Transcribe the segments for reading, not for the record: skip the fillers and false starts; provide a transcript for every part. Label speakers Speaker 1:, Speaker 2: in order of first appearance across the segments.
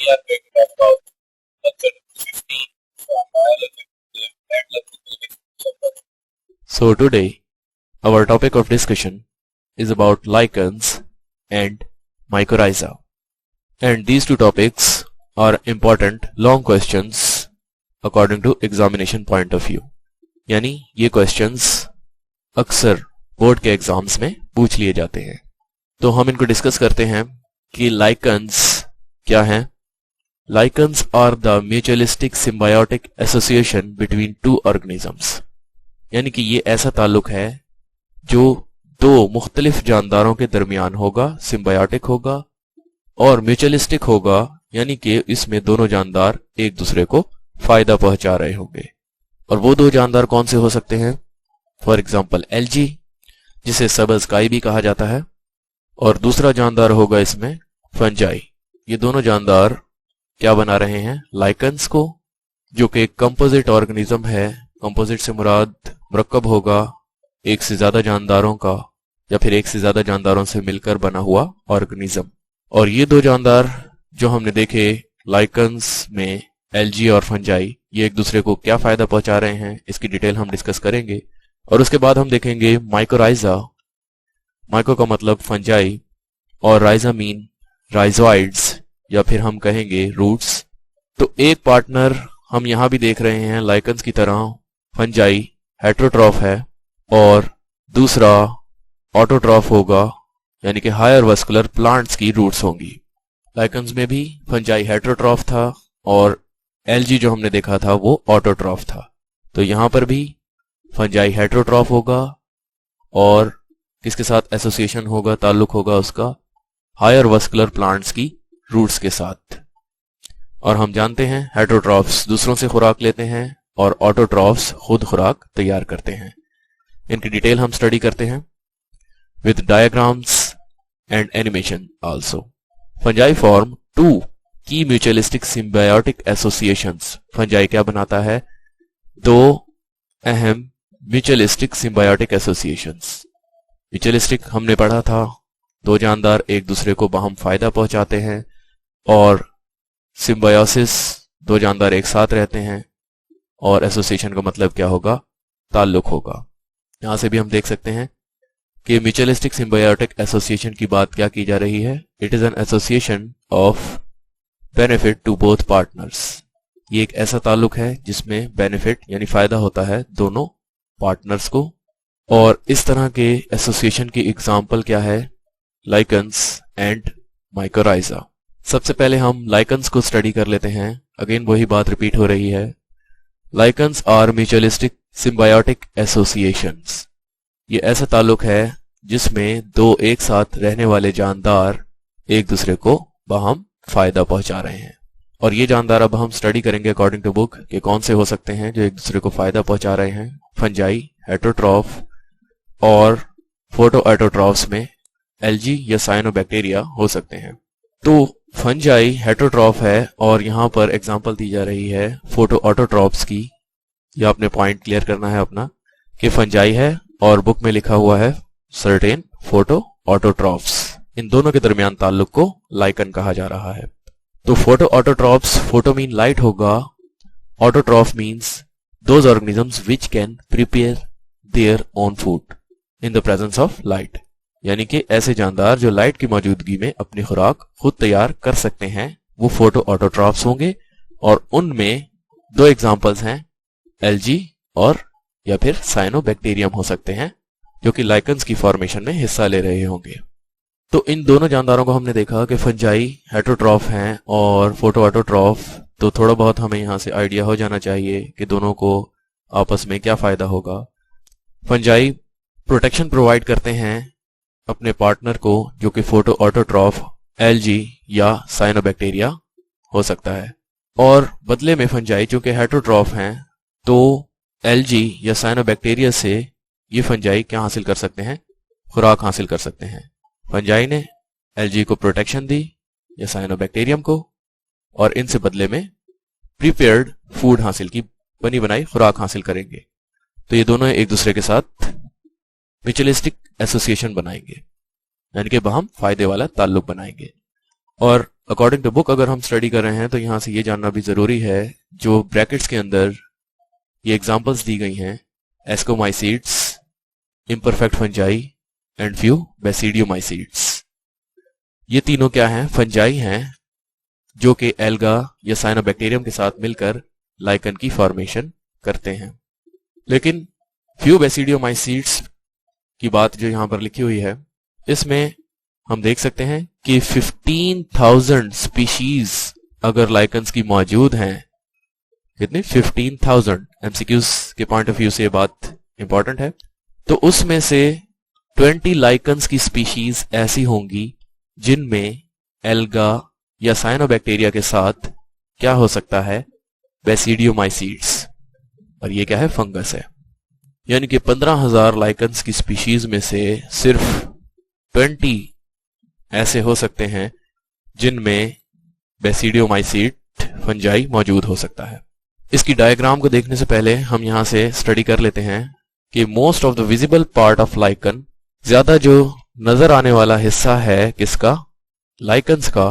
Speaker 1: we are going to talk about lecture 15 from biology and lecture.
Speaker 2: So today our topic of discussion is about lichens and mycorrhiza, and these two topics are important long questions according to examination point of view. यानी ये questions अक्सर board के exams में पूछ लिए जाते हैं। तो हम इनको डिस्कस करते हैं कि lichens क्या हैं। Lichens are the mutualistic symbiotic association between two organisms, यानी कि ये ऐसा ताल्लुक है जो दो मुख्तलिफ जानदारों के दरमियान होगा, सिम्बायोटिक होगा और म्यूचुअलिस्टिक होगा, यानी कि इसमें दोनों जानदार एक दूसरे को फायदा पहुंचा रहे होंगे। और वो दो जानदार कौन से हो सकते हैं? फॉर एग्जाम्पल एल्गी, जिसे सब्ज काई भी कहा जाता है, और दूसरा जानदार होगा इसमें फंजाई। ये दोनों जानदार क्या बना रहे हैं? लाइकन्स को, जो कि एक कंपोजिट ऑर्गेनिज्म है। कंपोजिट से मुराद मुरक्कब होगा एक से ज्यादा जानदारों का या फिर एक से ज्यादा जानदारों से मिलकर बना हुआ ऑर्गेनिज्म। और ये दो जानदार जो हमने देखे लाइकन्स में, एल्गी और फंजाई, ये एक दूसरे को क्या फायदा पहुंचा रहे हैं, इसकी डिटेल हम डिस्कस करेंगे। और उसके बाद हम देखेंगे माइकोराइजा। माइको का मतलब फंजाई और राइजा मीन राइजोइड्स, या फिर हम कहेंगे रूट्स। तो एक पार्टनर हम यहां भी देख रहे हैं लाइकन्स की तरह, फंजाई हेट्रोट्रॉफ है और दूसरा ऑटोट्रॉफ होगा, यानी कि हायर वस्कुलर प्लांट्स की रूट्स होंगी। लाइकन्स में भी फंजाई हेट्रोट्रॉफ था और एल्गी जो हमने देखा था वो ऑटोट्रॉफ था। तो यहां पर भी फंजाई हेट्रोट्रॉफ होगा और किसके साथ एसोसिएशन होगा, ताल्लुक होगा उसका हायर वस्कुलर प्लांट्स की रूट्स के साथ। और हम जानते हैं हेट्रोट्रॉफ्स दूसरों से खुराक लेते हैं और ऑटोट्रॉफ्स खुद खुराक तैयार करते हैं। इनकी डिटेल हम स्टडी करते हैं with diagrams and animation also. Fungi form two key mutualistic symbiotic associations. Fungi क्या बनाता है? दो अहम म्यूचुअलिस्टिक सिम्बायोटिक एसोसिएशंस। म्यूचुअलिस्टिक हमने पढ़ा था, दो जानदार एक दूसरे को बाहम फायदा पहुंचाते हैं, और सिम्बायोसिस दो जानदार एक साथ रहते हैं, और एसोसिएशन का मतलब क्या होगा? ताल्लुक होगा। यहां से भी हम देख सकते हैं कि म्यूचुअलिस्टिक सिम्बायोटिक एसोसिएशन की बात क्या की जा रही है। It is an association of benefit to both partners. ये एक ऐसा ताल्लुक है जिसमें बेनिफिट यानी फायदा होता है दोनों पार्टनर्स को। और इस तरह के एसोसिएशन की एग्जाम्पल क्या है? Lichens and mycorrhiza. सबसे पहले हम लाइकन्स को स्टडी कर लेते हैं। अगेन वही बात रिपीट हो रही है। Lichens are mutualistic symbiotic associations. ये ऐसा ताल्लुक है जिसमें दो एक साथ रहने वाले जानदार एक दूसरे को बाहम फायदा पहुंचा रहे हैं। और ये जानदार अब हम स्टडी करेंगे अकॉर्डिंग टू बुक कि कौन से हो सकते हैं जो एक दूसरे को फायदा पहुंचा रहे हैं। फंजाई, हेट्रोट्रॉफ और फोटो ऑटोट्रॉफ्स में एल्गी या साइनोबैक्टीरिया हो सकते हैं। तो फंजाई हेट्रोट्रॉफ है और यहां पर एग्जांपल दी जा रही है फोटो ऑटोट्रॉफ्स की। यह आपने पॉइंट क्लियर करना है अपना कि फंजाई है और बुक में लिखा हुआ है सर्टेन फोटो ऑटोट्रॉफ्स। इन दोनों के दरमियान ताल्लुक को लाइकन कहा जा रहा है। तो photo autotrophs, photo mean light होगा, autotroph means those organisms which can prepare their own food in the presence of light, यानी कि ऐसे जानदार जो लाइट की मौजूदगी में अपनी खुराक खुद तैयार कर सकते हैं, वो फोटो ऑटोट्रॉफ्स होंगे। और उनमें दो एग्जांपल्स हैं, एल्गी और या फिर साइनोबैक्टीरियम हो सकते हैं, जो कि लाइकन्स की फॉर्मेशन में हिस्सा ले रहे होंगे। तो इन दोनों जानदारों को हमने देखा कि फंजाई हेट्रोट्रॉफ हैं और फोटो ऑटोट्रॉफ। तो थोड़ा बहुत हमें यहाँ से आइडिया हो जाना चाहिए कि दोनों को आपस में क्या फायदा होगा। फंजाई प्रोटेक्शन प्रोवाइड करते हैं अपने पार्टनर को, जो कि फोटो ऑटोट्रॉफ एल्गी या साइनोबैक्टीरिया हो सकता है। और बदले में फंजाई जो कि हेट्रोट्रॉफ हैं, तो एल्गी या साइनोबैक्टीरिया से ये फंजाई क्या हासिल कर सकते हैं? खुराक हासिल कर सकते हैं। फंजाई ने एल्गी को प्रोटेक्शन दी या साइनोबैक्टीरियम को, और इनसे बदले में प्रिपेयर्ड फूड हासिल की, बनी बनाई खुराक हासिल करेंगे। तो ये दोनों एक दूसरे के साथ म्यूचुअलिस्टिक एसोसिएशन बनाएंगे, यानी कि हम फायदे वाला ताल्लुक बनाएंगे। और अकॉर्डिंग टू बुक अगर हम स्टडी कर रहे हैं तो यहाँ से ये जानना भी जरूरी है, जो ब्रैकेट्स के अंदर ये एग्जांपल्स दी गई हैं, ascomycetes, imperfect fungi and few basidiomycetes, ये तीनों क्या हैं? फंजाई हैं जो कि एल्गा या साइनोबैक्टीरियम के साथ मिलकर लाइकन की फॉर्मेशन करते हैं। लेकिन फ्यू बेसिडियोमाइसीड्स की बात जो यहां पर लिखी हुई है, इसमें हम देख सकते हैं कि 15,000 स्पीशीज अगर लाइकन्स की मौजूद हैं, कितने? 15,000। एमसीक्यूज के पॉइंट ऑफ व्यू से ये बात इंपॉर्टेंट है। तो उसमें से 20 लाइकन्स की स्पीशीज ऐसी होंगी जिनमें एल्गा या साइनोबैक्टीरिया के साथ क्या हो सकता है? बेसिडियोमाइसीड्स, और ये क्या है? फंगस है। यानी कि 15,000 लाइकन्स की स्पीशीज में से सिर्फ 20 ऐसे हो सकते हैं जिनमें बेसिडियोमाइसीड फंजाई मौजूद हो सकता है। इसकी डायग्राम को देखने से पहले हम यहां से स्टडी कर लेते हैं कि most of the visible part of lichen, ज्यादा जो नजर आने वाला हिस्सा है किसका? लाइकन्स का,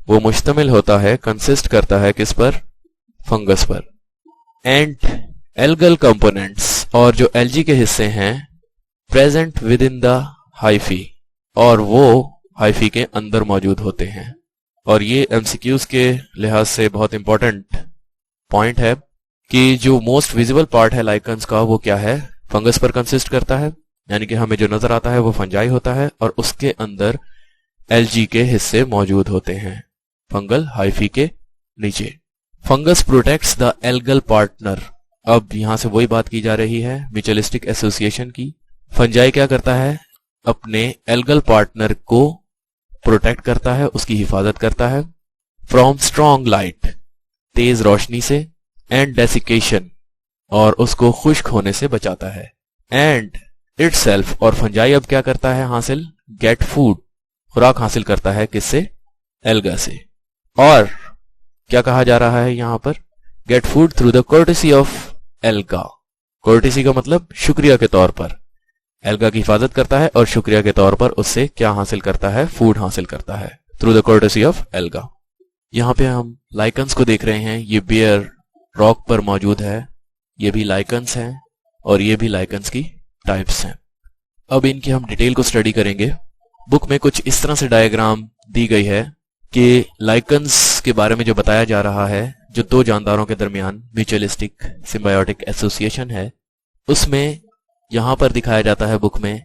Speaker 2: वो मुश्तमिल होता है, कंसिस्ट करता है किस पर? फंगस पर। एंड एल्गल कंपोनेंट्स, और जो एल्जी के हिस्से हैं, present with in the hyphae, और वो हाइफी के अंदर मौजूद होते हैं। और ये एमसीक्यूज के लिहाज से बहुत इंपॉर्टेंट पॉइंट है कि जो मोस्ट विजिबल पार्ट है लाइकन्स का, वो क्या है? फंगस पर कंसिस्ट करता है। यानी कि हमें जो नजर आता है वो फंजाई होता है, और उसके अंदर एल्जी के हिस्से मौजूद होते हैं फंगल हाइफी के नीचे। Fungus protects the algal partner. अब यहां से वही बात की जा रही है म्यूचुअलिस्टिक एसोसिएशन की। फंजाई क्या करता है? अपने एल्गल पार्टनर को प्रोटेक्ट करता है, उसकी हिफाजत करता है, फ्रॉम स्ट्रॉन्ग लाइट, तेज रोशनी से, एंड डेसिकेशन, और उसको खुश्क होने से बचाता है, एंड इटसेल्फ, और फंजाई अब क्या करता है हासिल? गेट फूड, खुराक हासिल करता है किससे? एल्गा से। और क्या कहा जा रहा है यहां पर? Get food through the courtesy of alga. Courtesy का मतलब शुक्रिया के तौर पर। एल्गा की हिफाजत करता है और शुक्रिया के तौर पर उससे क्या हासिल करता है? फूड हासिल करता है through the courtesy of alga. यहां पे हम लाइकन्स को देख रहे हैं, ये बियर रॉक पर मौजूद है, ये भी लाइकन्स हैं, और ये भी लाइकन्स की टाइप्स हैं। अब इनकी हम डिटेल को स्टडी करेंगे। बुक में कुछ इस तरह से डायग्राम दी गई है कि लाइकन्स के बारे में जो बताया जा रहा है, जो दो जानदारों के दरमियान म्यूचुअलिस्टिक सिम्बायोटिक एसोसिएशन है, उसमें यहां पर दिखाया जाता है बुक में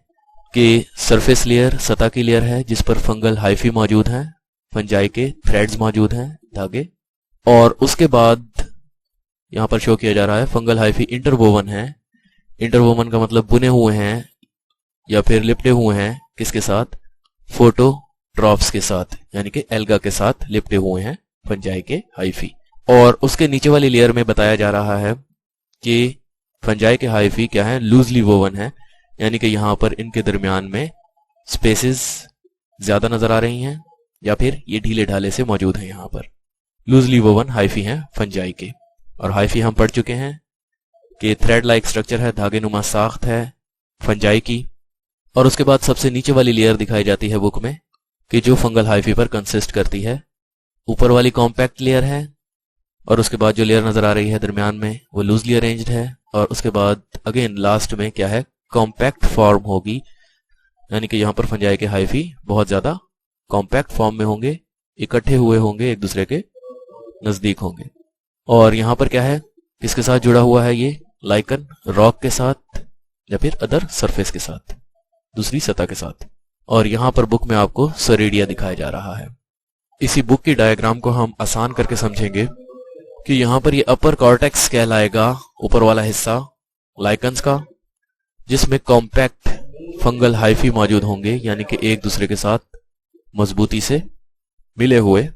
Speaker 2: कि सरफेस लेयर, सतह की लेयर है जिस पर फंगल हाइफी मौजूद हैं, फंजाई के थ्रेड्स मौजूद हैं, धागे, और उसके बाद यहां पर शो किया जा रहा है फंगल हाइफी इंटरवोवन है। इंटरवोवन का मतलब बुने हुए हैं या फिर लिपटे हुए हैं किसके साथ? फोटोट्रॉप्स के साथ, यानी कि एल्गा के साथ लिपटे हुए हैं फंजाई के हाइफी। और उसके नीचे वाली लेयर में बताया जा रहा है कि फंजाई के हाइफी क्या है? लूजली वोवन है, यानी कि यहां पर इनके दरमियान में स्पेसेस ज्यादा नजर आ रही हैं, या फिर ये ढीले ढाले से मौजूद हैं। यहां पर लूजली वोवन हाइफी हैं फंजाई के। और हाइफी हम पढ़ चुके हैं कि थ्रेड लाइक स्ट्रक्चर है, धागे नुमा साख्त है फंजाई की। और उसके बाद सबसे नीचे वाली लेयर दिखाई जाती है बुक में कि जो फंगल हाइफी पर कंसिस्ट करती है। ऊपर वाली कॉम्पैक्ट लेयर है, और उसके बाद जो लेयर नजर आ रही है दरमियान में वो लूजली अरेंज्ड है, और उसके बाद अगेन लास्ट में क्या है? कॉम्पैक्ट फॉर्म होगी, यानी कि यहां पर फंजाई के हाइफी बहुत ज्यादा कॉम्पैक्ट फॉर्म में होंगे, इकट्ठे हुए होंगे, एक दूसरे के नजदीक होंगे। और यहां पर क्या है? किसके साथ जुड़ा हुआ है ये लाइकन? रॉक के साथ या फिर अदर सरफेस के साथ, दूसरी सतह के साथ। और यहां पर बुक में आपको सरेडिया दिखाया जा रहा है। इसी बुक की डायग्राम को हम आसान करके समझेंगे कि यहां पर ये अपर कॉर्टेक्स कहलाएगा, ऊपर वाला हिस्सा लाइकन्स का, जिसमें कॉम्पैक्ट फंगल हाइफी मौजूद होंगे, यानी कि एक दूसरे के साथ मजबूती से मिले हुए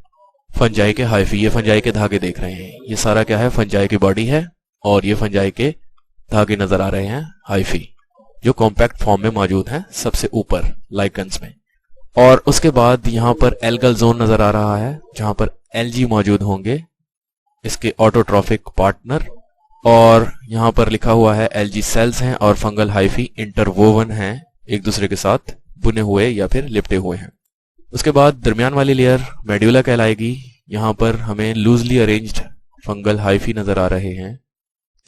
Speaker 2: फंजाई के हाइफी। ये फंजाई के धागे देख रहे हैं, ये सारा क्या है? फंजाई की बॉडी है, और ये फंजाई के धागे नजर आ रहे हैं हाइफी, जो कॉम्पैक्ट फॉर्म में मौजूद हैं सबसे ऊपर लाइकन्स में। और उसके बाद यहां पर एल्गल जोन नजर आ रहा है, जहां पर एल्जी मौजूद होंगे, इसके ऑटोट्रॉफिक पार्टनर। और यहां पर लिखा हुआ है एल्जी सेल्स हैं और फंगल हाइफी इंटरवोवन हैं, एक दूसरे के साथ बुने हुए या फिर लिपटे हुए हैं। उसके बाद दरमियान वाली लेयर मेड्यूला कहलाएगी। यहाँ पर हमें लूजली अरेंज्ड फंगल हाइफी नजर आ रहे हैं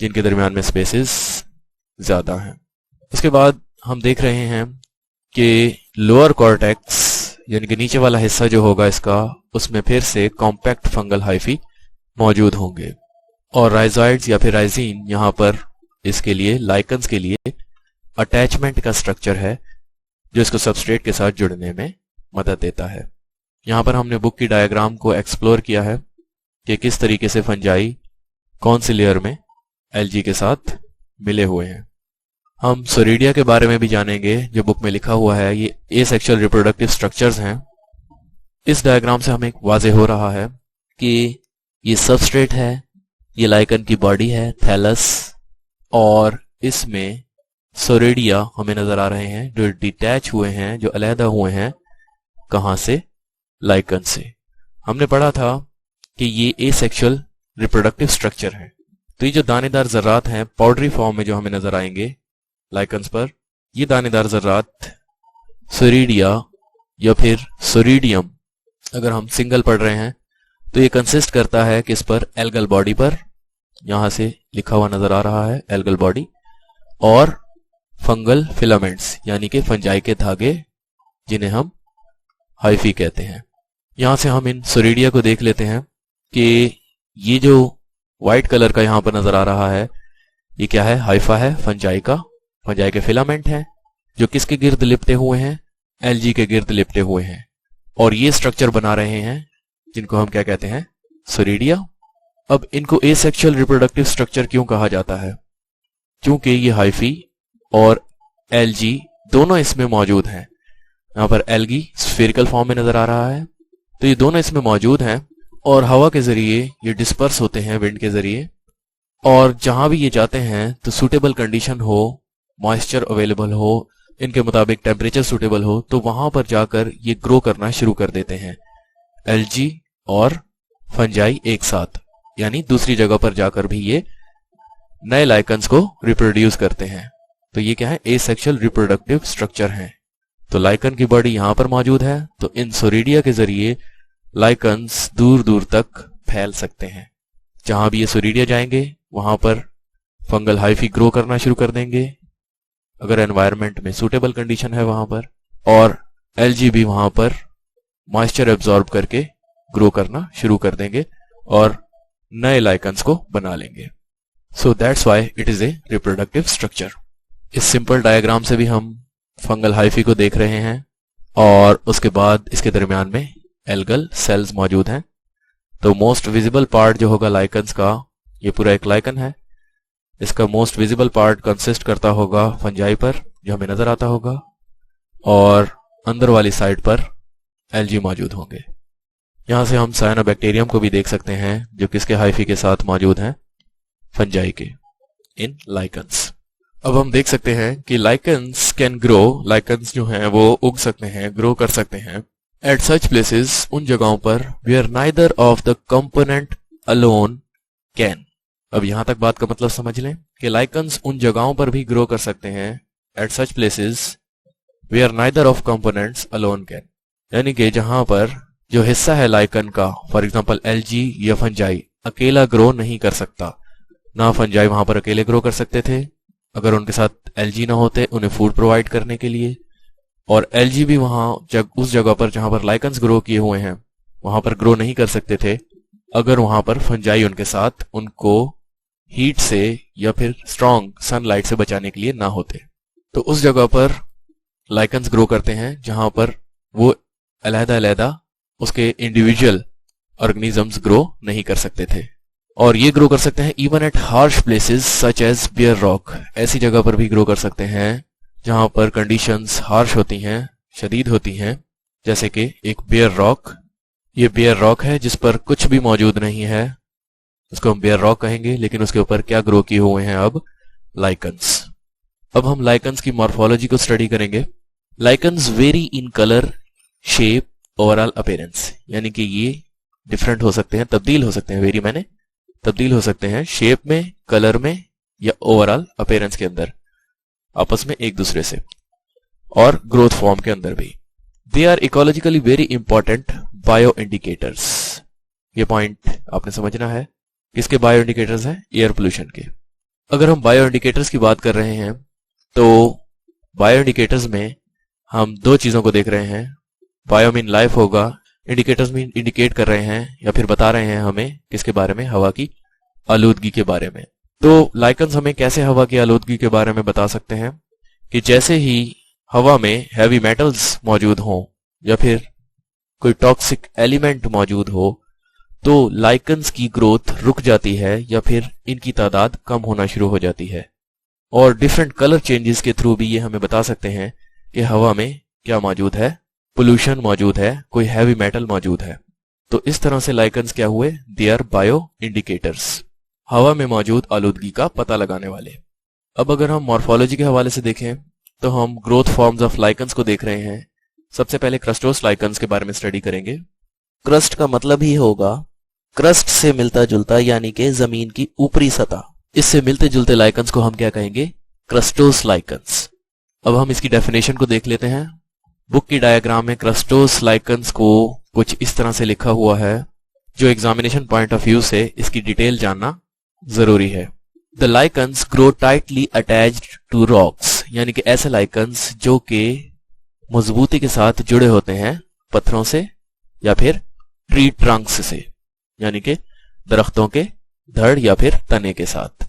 Speaker 2: जिनके दरमियान में स्पेसेस ज्यादा हैं। उसके बाद हम देख रहे हैं कि लोअर कॉर्टेक्स यानी कि नीचे वाला हिस्सा जो होगा इसका, उसमें फिर से कॉम्पैक्ट फंगल हाइफी मौजूद होंगे और राइजॉइड्स या फिर राइजीन यहाँ पर इसके लिए, लाइकन्स के लिए अटैचमेंट का स्ट्रक्चर है जो इसको सबस्ट्रेट के साथ जुड़ने में मदद देता है। यहाँ पर हमने बुक की डायग्राम को एक्सप्लोर किया है कि किस तरीके से फंजाई कौन सी लेयर में एलजी के साथ मिले हुए हैं। हम सोरिडिया के बारे में भी जानेंगे जो बुक में लिखा हुआ है। ये एसेक्सुअल रिप्रोडक्टिव स्ट्रक्चर्स हैं। इस डायग्राम से हमें वाज़ेह हो रहा है कि ये सबस्ट्रेट है, ये लाइकन की बॉडी है थैलस, और इसमें सोरिडिया हमें नजर आ रहे हैं जो डिटैच हुए हैं, जो अलहदा हुए हैं। कहां से? लाइकन से। हमने पढ़ा था कि ये एसेक्सुअल रिप्रोडक्टिव स्ट्रक्चर है। तो ये जो दानेदार जर्रात हैं पाउडरी फॉर्म में जो हमें नजर आएंगे लाइकन्स पर, ये दानेदार जर्रात सोरिडिया या फिर सोरिडियम, अगर हम सिंगल पढ़ रहे हैं तो ये कंसिस्ट करता है किस पर? एल्गल बॉडी पर। यहां से लिखा हुआ नजर आ रहा है एल्गल बॉडी, और फंगल फिलामेंट्स यानी कि फंजाई के धागे जिन्हें हम हाइफी कहते हैं। यहां से हम इन सोरिडिया को देख लेते हैं कि ये जो व्हाइट कलर का यहां पर नजर आ रहा है ये क्या है? हाइफा है फंजाई का। फंजाई के फिलामेंट हैं जो किसके गिर्द लिपटे हुए हैं? एलजी के गिर्द लिपटे हुए हैं, और ये स्ट्रक्चर बना रहे हैं जिनको हम क्या कहते हैं? सोरिडिया। अब इनको एसेक्सुअल रिप्रोडक्टिव स्ट्रक्चर क्यों कहा जाता है? क्योंकि ये हाइफी और एलजी दोनों इसमें मौजूद हैं। यहां पर एल्गी स्फेरिकल फॉर्म में नजर आ रहा है, तो ये दोनों इसमें मौजूद हैं और हवा के जरिए ये डिस्पर्स होते हैं विंड के जरिए, और जहां भी ये जाते हैं तो सूटेबल कंडीशन हो, मॉइस्चर अवेलेबल हो, इनके मुताबिक टेम्परेचर सूटेबल हो, तो वहां पर जाकर ये ग्रो करना शुरू कर देते हैं एलजी और फंजाई एक साथ। यानी दूसरी जगह पर जाकर भी ये नए लाइकन्स को रिप्रोड्यूस करते हैं। तो ये क्या है? एसेक्सुअल रिप्रोडक्टिव स्ट्रक्चर हैं। तो लाइकन की बॉडी यहां पर मौजूद है, तो इन सोरिडिया के जरिए लाइकन्स दूर दूर तक फैल सकते हैं। जहां भी ये सोरिडिया जाएंगे वहां पर फंगल हाइफी ग्रो करना शुरू कर देंगे अगर एनवायरनमेंट में सूटेबल कंडीशन है वहां पर, और एलजी भी वहां पर मॉइस्चर एब्जॉर्ब करके ग्रो करना शुरू कर देंगे और नए लाइकन्स को बना लेंगे। So that's why it is a reproductive structure. इस सिंपल डायग्राम से भी हम फंगल हाइफी को देख रहे हैं, और उसके बाद इसके दरमियान में एल्गल सेल्स मौजूद हैं। तो मोस्ट विजिबल पार्ट जो होगा लाइकन्स का, ये पूरा एक लाइकन है, इसका मोस्ट विजिबल पार्ट कंसिस्ट करता होगा फंजाई पर जो हमें नजर आता होगा, और अंदर वाली साइड पर एलजी मौजूद होंगे। यहां से हम साइनोबैक्टीरियम को भी देख सकते हैं जो किसके हाइफी के साथ मौजूद हैं? फंजाई के, इन लाइकन्स। अब हम देख सकते हैं कि लाइकन्स कैन ग्रो, लाइकन्स जो हैं वो उग सकते हैं, ग्रो कर सकते हैं एट सच प्लेसेस, उन जगहों पर where neither of the component alone can. अब यहां तक बात का मतलब समझ लें कि लाइकन्स उन जगहों पर भी ग्रो कर सकते हैं at such places where neither of components alone can, यानी कि जहां पर जो हिस्सा है लाइकन का, फॉर एग्जांपल एलजी या फंजाई, अकेला ग्रो नहीं कर सकता। ना फंजाई वहां पर अकेले ग्रो कर सकते थे अगर उनके साथ एलजी ना होते उन्हें फूड प्रोवाइड करने के लिए, और एलजी भी वहां उस जगह पर जहां पर लाइकन्स ग्रो किए हुए हैं वहां पर ग्रो नहीं कर सकते थे अगर वहां पर फंजाई उनके साथ उनको हीट से या फिर स्ट्रॉन्ग सनलाइट से बचाने के लिए ना होते। तो उस जगह पर लाइकन्स ग्रो करते हैं जहां पर वो अलहदा उसके इंडिविजुअल ऑर्गेनिजम्स ग्रो नहीं कर सकते थे, और ये ग्रो कर सकते हैं even at harsh places such as bare rock. ऐसी जगह पर भी ग्रो कर सकते हैं जहां पर कंडीशंस हार्श होती हैं, शदीद होती हैं, जैसे कि एक बियर रॉक। ये बियर रॉक है जिस पर कुछ भी मौजूद नहीं है, उसको हम बियर रॉक कहेंगे, लेकिन उसके ऊपर क्या ग्रो किए हुए हैं? अब लाइकन्स। अब हम लाइकन्स की मॉर्फोलॉजी को स्टडी करेंगे। Lichens very in colour, shape, overall appearance, यानी कि ये डिफरेंट हो सकते हैं, तब्दील हो सकते हैं। वेरी मैंने तब्दील हो सकते हैं शेप में, कलर में, या ओवरऑल अपीयरेंस के अंदर आपस में एक दूसरे से, और ग्रोथ फॉर्म के अंदर भी। They are ecologically very important bio indicators. ये पॉइंट आपने समझना है। किसके बायो इंडिकेटर्स हैं? एयर पोल्यूशन के। अगर हम बायो इंडिकेटर्स की बात कर रहे हैं तो बायो इंडिकेटर्स में हम दो चीजों को देख रहे हैं। बायो मीन लाइफ होगा, इंडिकेटर्स मीन इंडिकेट कर रहे हैं या फिर बता रहे हैं हमें किसके बारे में? हवा की आलूदगी के बारे में। तो लाइकन्स हमें कैसे हवा की आलूदगी के बारे में बता सकते हैं कि जैसे ही हवा में हैवी मेटल्स मौजूद हों या फिर कोई टॉक्सिक एलिमेंट मौजूद हो तो लाइकन्स की ग्रोथ रुक जाती है या फिर इनकी तादाद कम होना शुरू हो जाती है। और डिफरेंट कलर चेंजेस के थ्रू भी ये हमें बता सकते हैं कि हवा में क्या मौजूद है? पोल्यूशन मौजूद है, कोई हैवी मेटल मौजूद है। तो इस तरह से लाइकन्स क्या हुए? दे आर बायो इंडिकेटर्स, हवा में मौजूद आलूदगी का पता लगाने वाले। अब अगर हम मॉर्फोलॉजी के हवाले से देखें तो हम ग्रोथ फॉर्म्स ऑफ लाइकन्स को देख रहे हैं। सबसे पहले क्रस्टोस लाइकन्स के बारे में स्टडी करेंगे।
Speaker 1: क्रस्ट का मतलब ही होगा क्रस्ट से मिलता जुलता, यानी कि जमीन की ऊपरी सतह।
Speaker 2: इससे मिलते जुलते लाइकन्स को हम क्या कहेंगे? क्रस्टोस लाइकन्स। अब हम इसकी डेफिनेशन को देख लेते हैं। बुक की डायग्राम में क्रस्टोस लाइकन्स को कुछ इस तरह से लिखा हुआ है, जो एग्जामिनेशन पॉइंट ऑफ व्यू से इसकी डिटेल जानना जरूरी है। The lichens grow tightly attached to rocks, यानी कि ऐसे लाइकन्स जो कि मजबूती के साथ जुड़े होते हैं पत्थरों से या फिर ट्री ट्रंक्स से, यानी कि दरख्तों के धड़ या फिर तने के साथ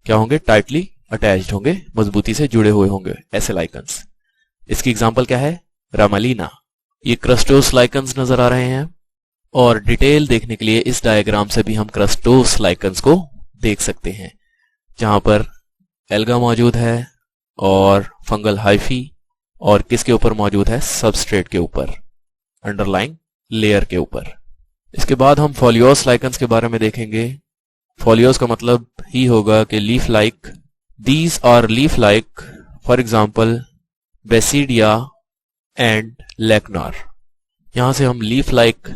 Speaker 2: क्या होंगे? टाइटली अटैच्ड होंगे, मजबूती से जुड़े हुए होंगे ऐसे लाइकन्स। इसकी एग्जांपल क्या है? रामालीना। ये क्रस्टोस लाइकन्स नजर आ रहे हैं और डिटेल देखने के लिए इस डायग्राम से भी हम क्रस्टोस लाइकन्स को देख सकते हैं, जहां पर एल्गा मौजूद है और फंगल हाइफी, और किसके ऊपर मौजूद है? सबस्ट्रेट के ऊपर, अंडरलाइंग लेयर के ऊपर। इसके बाद हम फोलियोस लाइकन्स के बारे में देखेंगे। फोलियोस का मतलब ही होगा कि leaf like. These are leaf like, for example basidia and lecanora. यहां से हम लीफ लाइक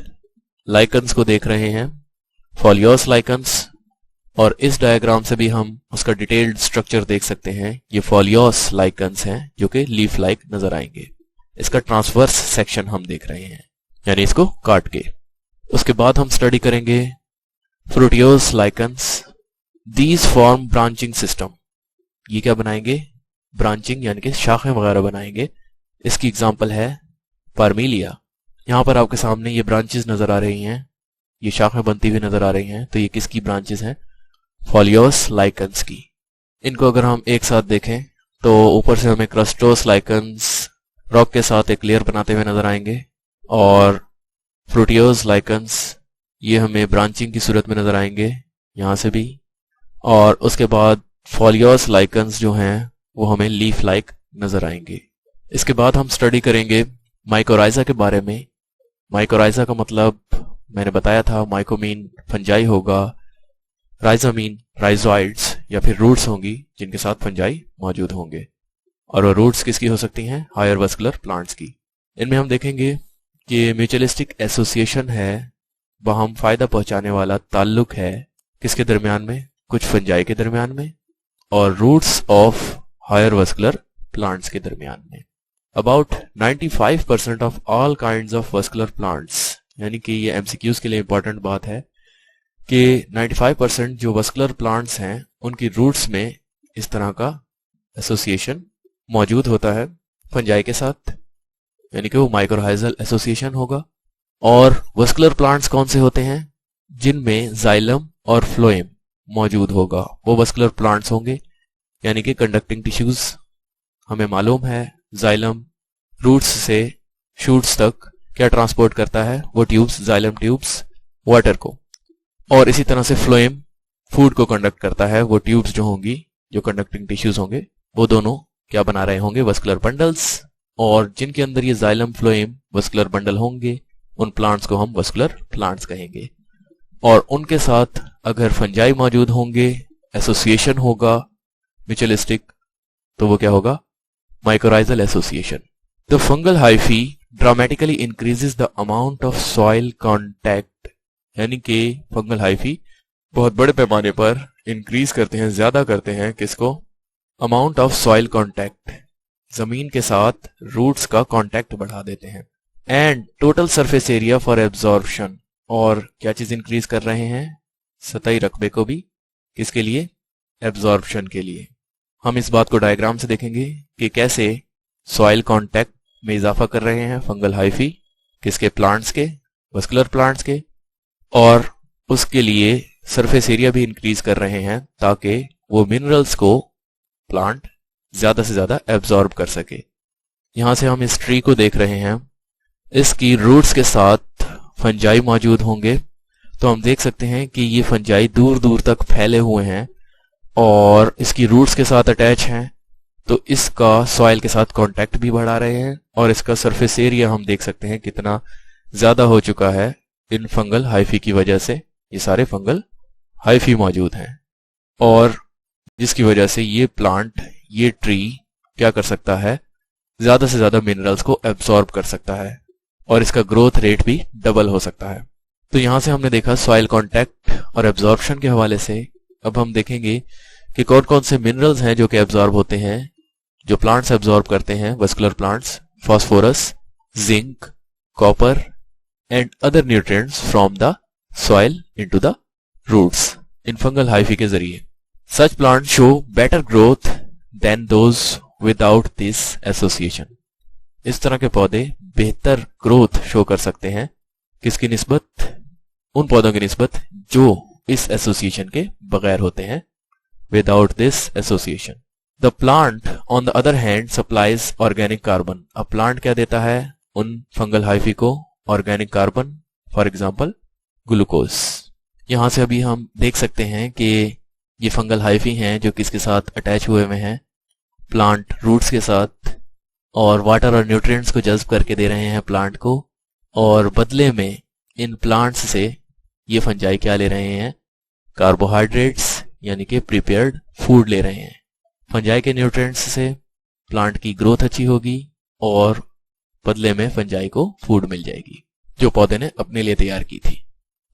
Speaker 2: लाइकन्स को देख रहे हैं, फोलियोस लाइकन्स, और इस डायग्राम से भी हम उसका डिटेल्ड स्ट्रक्चर देख सकते हैं। ये फोलियोस लाइकन्स हैं जो कि लीफ लाइक नजर आएंगे। इसका ट्रांसवर्स सेक्शन हम देख रहे हैं, यानी इसको काट के। उसके बाद हम स्टडी करेंगे fruticose lichens. These form branching system. ये क्या बनाएंगे? ब्रांचिंग, यानी कि शाखें वगैरह बनाएंगे। इसकी एग्जांपल है पार्मिलिया। यहां पर आपके सामने ये ब्रांचेस नजर आ रही हैं, ये शाखें बनती हुई नजर आ रही हैं। तो ये किसकी ब्रांचेस हैं? फोलियोस लाइकन्स की। इनको अगर हम एक साथ देखें तो ऊपर से हमें क्रस्टोस लाइकन्स रॉक के साथ एक लेयर बनाते हुए नजर आएंगे, और फ्रूटियोस लाइकन्स ये हमें ब्रांचिंग की सूरत में नजर आएंगे यहां से भी, और उसके बाद फोलियोस लाइकन्स जो हैं वो हमें लीफ लाइक नजर आएंगे। इसके बाद हम स्टडी करेंगे माइकोराइजा के बारे में। माइकोराइजा का मतलब मैंने बताया था, माइको मीन फंजाई होगा, राइजा मीन राइजोइड्स या फिर रूट्स होंगी जिनके साथ फंजाई मौजूद होंगे। और वो रूट्स किसकी हो सकती हैं? हायर वस्कुलर प्लांट्स की। इनमें हम देखेंगे कि म्यूचुअलिस्टिक एसोसिएशन है, वहां फायदा पहुंचाने वाला ताल्लुक है किसके दरमियान में? कुछ फंजाई के दरमियान में, और roots of higher vascular plants के दरमियान में। About 95% of all kinds of vascular plants, यानी कि ये एमसीक्यूज के लिए इंपॉर्टेंट बात है कि 95% जो वस्कुलर प्लांट्स हैं उनकी रूट्स में इस तरह का एसोसिएशन मौजूद होता है फंजाई के साथ, यानी कि वो माइक्रोहाइजल एसोसिएशन होगा। और वस्कुलर प्लांट्स कौन से होते हैं? जिनमें जाइलम और फ्लोएम मौजूद होगा, वो वस्कुलर प्लांट्स होंगे, यानी कि कंडक्टिंग टिश्यूज। हमें मालूम है जाइलम रूट्स से शूट्स तक क्या ट्रांसपोर्ट करता है? वो ट्यूब्स, जाइलम ट्यूब्स, वाटर को। और इसी तरह से फ्लोएम फूड को कंडक्ट करता है। वो ट्यूब्स जो होंगी, जो कंडक्टिंग टिश्यूज होंगे, वो दोनों क्या बना रहे होंगे? Vascular bundles. और जिनके अंदर ये जाइलम फ्लोएम वस्कुलर बंडल होंगे, उन प्लांट्स को हम वस्कुलर प्लांट्स कहेंगे। और उनके साथ अगर फंजाई मौजूद होंगे, एसोसिएशन होगा म्यूचुअलिस्टिक, तो वो क्या होगा? Mycorrhizal association. The fungal hyphae dramatically increases the amount of soil contact, यानी कि फंगल हाइफी बहुत बड़े पैमाने पर इंक्रीज करते हैं, ज्यादा करते हैं किसको? अमाउंट ऑफ सॉइल कॉन्टैक्ट, जमीन के साथ रूट्स का कॉन्टैक्ट बढ़ा देते हैं। And total surface area for absorption, और क्या चीज इंक्रीज कर रहे हैं, सतही रकबे को भी, किसके लिए, एब्जॉर्प्शन के लिए। हम इस बात को डायग्राम से देखेंगे कि कैसे सॉइल कांटेक्ट में इजाफा कर रहे हैं फंगल हाइफी, किसके, प्लांट्स के, वस्कुलर प्लांट्स के, और उसके लिए सरफेस एरिया भी इंक्रीज कर रहे हैं ताकि वो मिनरल्स को प्लांट ज्यादा से ज्यादा एब्जॉर्ब कर सके। यहां से हम इस ट्री को देख रहे हैं, इसकी रूट्स के साथ फंजाई मौजूद होंगे, तो हम देख सकते हैं कि ये फंजाई दूर दूर तक फैले हुए हैं और इसकी रूट्स के साथ अटैच हैं, तो इसका सॉइल के साथ कांटेक्ट भी बढ़ा रहे हैं और इसका सरफेस एरिया हम देख सकते हैं कितना ज्यादा हो चुका है इन फंगल हाइफी की वजह से। ये सारे फंगल हाइफी मौजूद हैं और जिसकी वजह से ये प्लांट, ये ट्री क्या कर सकता है, ज्यादा से ज्यादा मिनरल्स को एब्सॉर्ब कर सकता है और इसका ग्रोथ रेट भी डबल हो सकता है। तो यहां से हमने देखा सॉइल कांटेक्ट और एब्जॉर्प्शन के हवाले से। अब हम देखेंगे कि कौन कौन से मिनरल्स हैं जो कि एब्जॉर्ब होते हैं, जो प्लांट्स एब्जॉर्ब करते हैं, vascular plants, phosphorus, zinc, copper and other nutrients from the soil into the roots in fungal hyphae के जरिए। Such plant show better growth than those without this association. इस तरह के पौधे बेहतर ग्रोथ शो कर सकते हैं, किसकी निस्बत, उन पौधों की निस्बत जो इस एसोसिएशन के बगैर होते हैं, without this association. The plant on the other hand supplies organic carbon. अब प्लांट क्या देता है उन फंगल हाइफी को, organic carbon, for example glucose. यहां से अभी हम देख सकते हैं कि ये फंगल हाइफी हैं जो किसके साथ अटैच हुए हुए हैं, प्लांट रूट्स के साथ, और वाटर और न्यूट्रिएंट्स को जज्ब करके दे रहे हैं प्लांट को, और बदले में इन प्लांट्स से ये फंजाई क्या ले रहे हैं, कार्बोहाइड्रेट्स यानी कि प्रिपेयर्ड फूड ले रहे हैं। फंजाई के न्यूट्रिएंट्स से प्लांट की ग्रोथ अच्छी होगी और बदले में फंजाई को फूड मिल जाएगी जो पौधे ने अपने लिए तैयार की थी।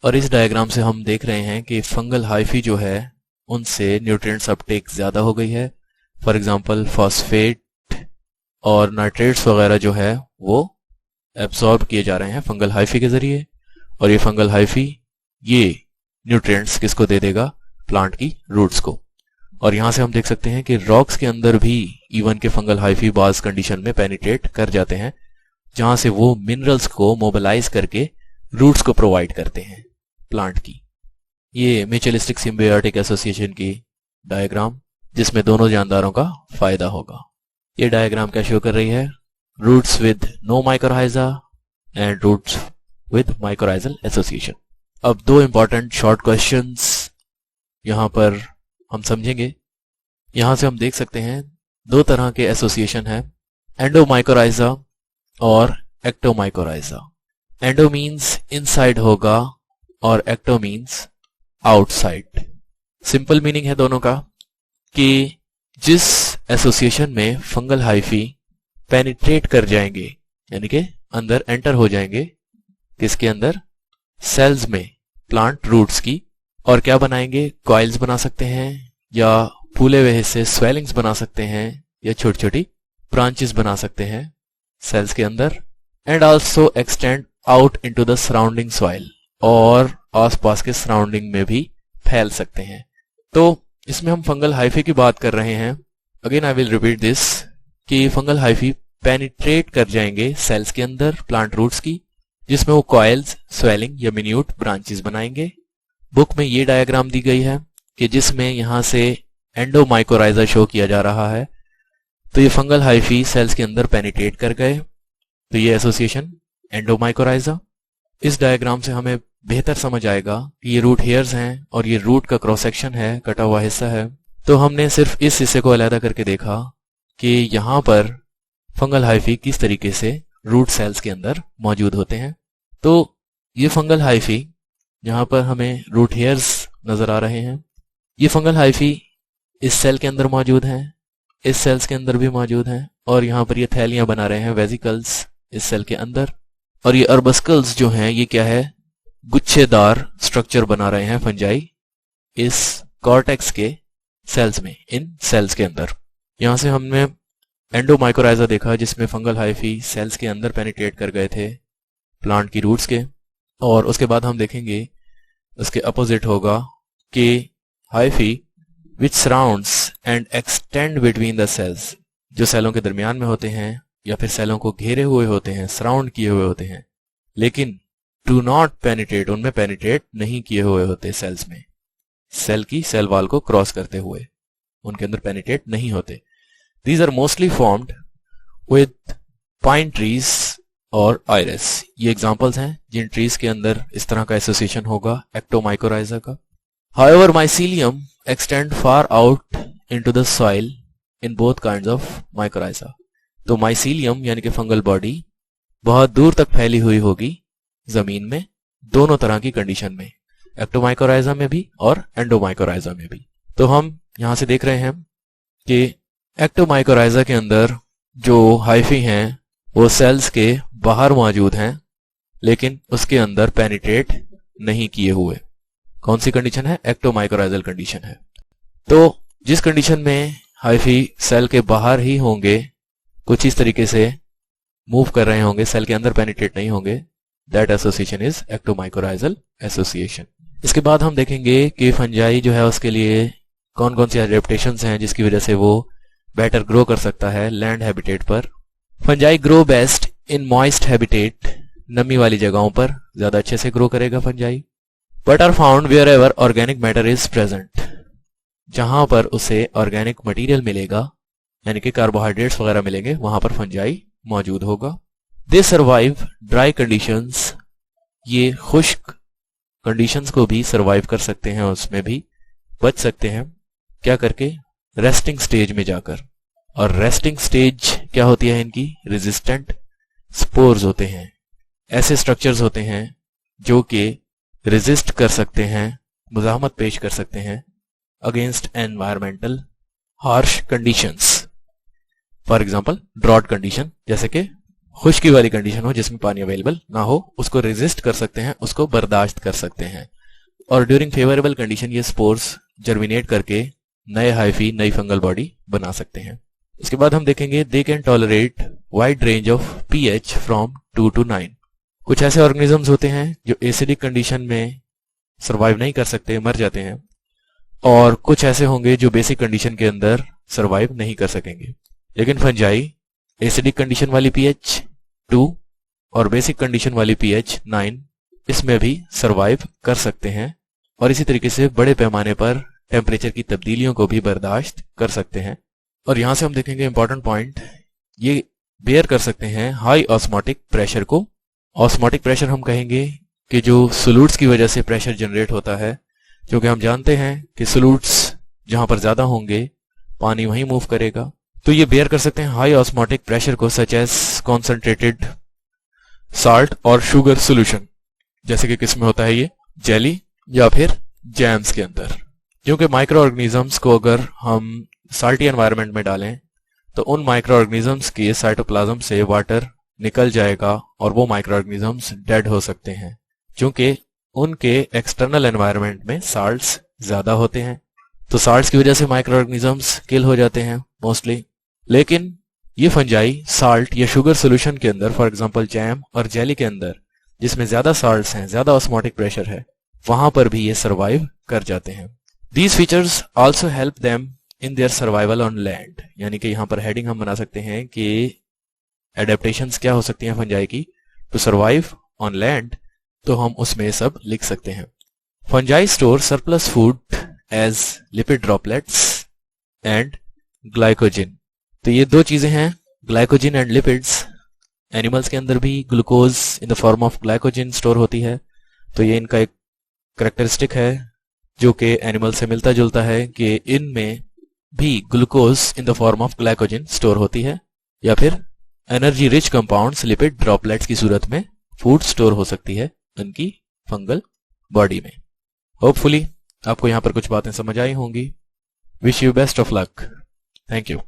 Speaker 2: और इस डायग्राम से हम देख रहे हैं कि फंगल हाइफी जो है उनसे न्यूट्रिएंट्स अपटेक ज्यादा हो गई है। फॉर एग्जांपल फॉस्फेट और नाइट्रेट्स वगैरह जो है वो एब्सॉर्ब किए जा रहे हैं फंगल हाइफी के जरिए, और ये फंगल हाइफी ये न्यूट्रिएंट्स किसको दे देगा, प्लांट की रूट्स को। और यहां से हम देख सकते हैं कि रॉक्स के अंदर भी इवन के फंगल हाइफी बाज कंडीशन में पेनिट्रेट कर जाते हैं, जहां से वो मिनरल्स को मोबिलाइज करके रूट्स को प्रोवाइड करते हैं प्लांट की। ये म्यूचुअलिस्टिक सिम्बियोटिक एसोसिएशन की डायग्राम, जिसमें दोनों जानदारों का फायदा होगा। ये डायग्राम क्या शो कर रही है, roots with no mycorrhiza and roots with mycorrhizal association. अब दो इंपॉर्टेंट शॉर्ट क्वेश्चंस यहां पर हम समझेंगे। यहां से हम देख सकते हैं दो तरह के एसोसिएशन है, एंडोमाइकोराइजा और एक्टोमाइकोराइजा। एंडो मीन्स इनसाइड होगा और ecto means outside. Simple meaning है दोनों का कि जिस एसोसिएशन में फंगल हाइफी पेनिट्रेट कर जाएंगे यानी कि अंदर एंटर हो जाएंगे, किसके अंदर, सेल्स में, प्लांट रूट्स की, और क्या बनाएंगे, कॉइल्स बना सकते हैं या फूले हुए हिस्से स्वेलिंग्स बना सकते हैं या छोटी छोटी ब्रांचेस बना सकते हैं सेल्स के अंदर, and also extend out into the surrounding soil, और आसपास के सराउंडिंग में भी फैल सकते हैं। तो इसमें हम फंगल हाइफी की बात कर रहे हैं। Again I will repeat this कि फंगल हाइफी पेनिट्रेट कर जाएंगे सेल्स के अंदर प्लांट रूट्स की, जिसमें वो कॉइल्स, स्वेलिंग या मिन्यूट ब्रांचेस बनाएंगे। बुक में ये डायग्राम दी गई है कि जिसमें यहां से एंडोमाइकोराइजा शो किया जा रहा है, तो ये फंगल हाइफी सेल्स के अंदर पेनिट्रेट कर गए, तो ये एसोसिएशन एंडोमाइकोराइजा। इस डायग्राम से हमें बेहतर समझ आएगा कि ये रूट हेयर्स हैं और ये रूट का क्रॉस सेक्शन है, कटा हुआ हिस्सा है। तो हमने सिर्फ इस हिस्से को अलग करके देखा कि यहां पर फंगल हाइफी किस तरीके से रूट सेल्स के अंदर मौजूद होते हैं। तो ये फंगल हाइफी, यहां पर हमें रूट हेयर्स नजर आ रहे हैं, ये फंगल हाइफी इस सेल के अंदर मौजूद हैं, इस सेल्स के अंदर भी मौजूद हैं, और यहां पर ये थैलियां बना रहे हैं, वेजिकल्स इस सेल के अंदर, और ये अर्बस्कल्स जो हैं ये क्या है, गुच्छेदार स्ट्रक्चर बना रहे हैं फंजाई इस कॉर्टेक्स के सेल्स में, इन सेल्स के अंदर। यहां से हमने एंडोमाइकोराइजा देखा जिसमें फंगल हाइफी सेल्स के अंदर पेनिट्रेट कर गए थे, प्लांट की रूट्स के। और उसके बाद हम देखेंगे उसके अपोजिट होगा कि hyphae which surrounds and extend between the cells, जो सेलों के दरमियान में होते हैं या फिर सेलों को घेरे हुए होते हैं, सराउंड किए हुए होते हैं, लेकिन डू नॉट पेनिट्रेट, उनमें पेनिट्रेट नहीं किए हुए होते सेल्स में, सेल की सेल वॉल को क्रॉस करते हुए उनके अंदर पेनिट्रेट नहीं होते। These are mostly formed with pine trees और आयरस। ये एग्जांपल्स हैं जिन ट्रीज के अंदर इस तरह का एसोसिएशन होगा एक्टोमाइकोराइजा का। However, mycelium extend far out into the soil in both kinds of mycorrhiza. तो माइसीलियम यानी कि फंगल बॉडी बहुत दूर तक फैली हुई होगी जमीन में, दोनों तरह की कंडीशन में, एक्टोमाइकोराइजा में भी और एंडोमाइकोराइजा में भी। तो हम यहां से देख रहे हैं कि एक्टोमाइकोराइजा के अंदर जो हाइफी हैं वो सेल्स के बाहर मौजूद हैं, लेकिन उसके अंदर पेनिट्रेट नहीं किए हुए। कौन सी कंडीशन है? एक्टोमाइकोराइजल कंडीशन है। तो जिस कंडीशन में हाइफी सेल के बाहर ही होंगे, कुछ इस तरीके से मूव कर रहे होंगे, सेल के अंदर पेनिट्रेट नहीं होंगे, दैट एसोसिएशन इज एक्टोमाइकोराइजल एसोसिएशन। इसके बाद हम देखेंगे कि फंजाई जो है उसके लिए कौन कौन सी एडेप्टेशंस हैं जिसकी वजह से वो बेटर ग्रो कर सकता है लैंड हैबिटेट पर। Fungi grow best in moist habitat, नमी वाली जगहों पर ज्यादा अच्छे से ग्रो करेगा fungi. But are found wherever organic matter is present, जहां पर उसे ऑर्गेनिक मटेरियल मिलेगा यानी कि कार्बोहाइड्रेट्स वगैरह मिलेंगे, वहां पर फंजाई मौजूद होगा। दे सर्वाइव ड्राई कंडीशंस, ये खुश्क कंडीशंस को भी सर्वाइव कर सकते हैं, उसमें भी बच सकते हैं। क्या करके? रेस्टिंग स्टेज में जाकर। और रेस्टिंग स्टेज क्या होती है इनकी? रेजिस्टेंट स्पोर्स होते हैं, ऐसे स्ट्रक्चर्स होते हैं जो कि रेजिस्ट कर सकते हैं, मुजाहमत पेश कर सकते हैं against environmental harsh conditions. For example drought condition, जैसे कि खुश्की वाली कंडीशन हो जिसमें पानी अवेलेबल ना हो, उसको रेजिस्ट कर सकते हैं, उसको बर्दाश्त कर सकते हैं। और ड्यूरिंग फेवरेबल कंडीशन ये स्पोर्स जर्मिनेट करके नए हाइफी, नई फंगल बॉडी बना सकते हैं। इसके बाद हम देखेंगे they can tolerate wide range of pH from 2 to 9। कुछ ऐसे ऑर्गेनिजम्स होते हैं जो एसिडिक कंडीशन में सर्वाइव नहीं कर सकते, मर जाते हैं, और कुछ ऐसे होंगे जो बेसिक कंडीशन के अंदर सर्वाइव नहीं कर सकेंगे। लेकिन फंजाई एसिडिक कंडीशन वाली पीएच 2 और बेसिक कंडीशन वाली पीएच 9 इसमें भी सर्वाइव कर सकते हैं, और इसी तरीके से बड़े पैमाने पर टेम्परेचर की तब्दीलियों को भी बर्दाश्त कर सकते हैं। और यहां से हम देखेंगे इंपॉर्टेंट पॉइंट, ये बेयर कर सकते हैं हाई ऑस्मोटिक प्रेशर को। ऑस्मोटिक प्रेशर हम कहेंगे कि जो सोल्यूट्स की वजह से प्रेशर जनरेट होता है, क्योंकि हम जानते हैं कि सोल्यूट्स जहां पर ज्यादा होंगे पानी वहीं मूव करेगा। तो ये बेयर कर सकते हैं हाई ऑस्मोटिक प्रेशर को, सच एज कॉन्सेंट्रेटेड साल्ट और शुगर सोल्यूशन, जैसे कि किस में होता है ये? जेली या फिर जैम्स के अंदर। क्योंकि माइक्रो ऑर्गेनिजम्स को अगर हम साल्टी एनवायरनमेंट में डालें तो उन माइक्रो ऑर्गेनिजम्स के साइटोप्लाज्म से वाटर निकल जाएगा और वो माइक्रो ऑर्गेनिजम्स डेड हो सकते हैं, क्योंकि उनके एक्सटर्नल एनवायरनमेंट में साल्ट्स ज्यादा होते हैं। तो साल्ट्स की वजह से माइक्रो ऑर्गेनिजम्स किल हो जाते हैं मोस्टली। लेकिन ये फंजाई साल्ट या शुगर सोल्यूशन के अंदर, फॉर एग्जांपल जैम और जेली के अंदर, जिसमें ज्यादा साल्ट्स हैं, ज्यादा ऑस्मोटिक प्रेशर है, वहां पर भी ये सर्वाइव कर जाते हैं। These features also help them in their survival on land, यानी कि यहाँ पर हेडिंग हम बना सकते हैं कि एडेप्टेशंस क्या हो सकती हैं फंजाई की टू सर्वाइव ऑन लैंड, तो हम उसमें सब लिख सकते हैं। Fungi store surplus food as lipid droplets and glycogen. तो ये दो चीजें हैं, ग्लाइकोजिन एंड लिपिड्स। एनिमल्स के अंदर भी glucose in the form of glycogen store होती है, तो ये इनका एक करेक्टरिस्टिक है जो कि एनिमल से मिलता जुलता है कि इनमें भी glucose in the form of glycogen store होती है, या फिर energy rich compounds lipid droplets की सूरत में फूड स्टोर हो सकती है उनकी फंगल बॉडी में। होपफुली आपको यहां पर कुछ बातें समझ आई होंगी। Wish you best of luck. Thank you.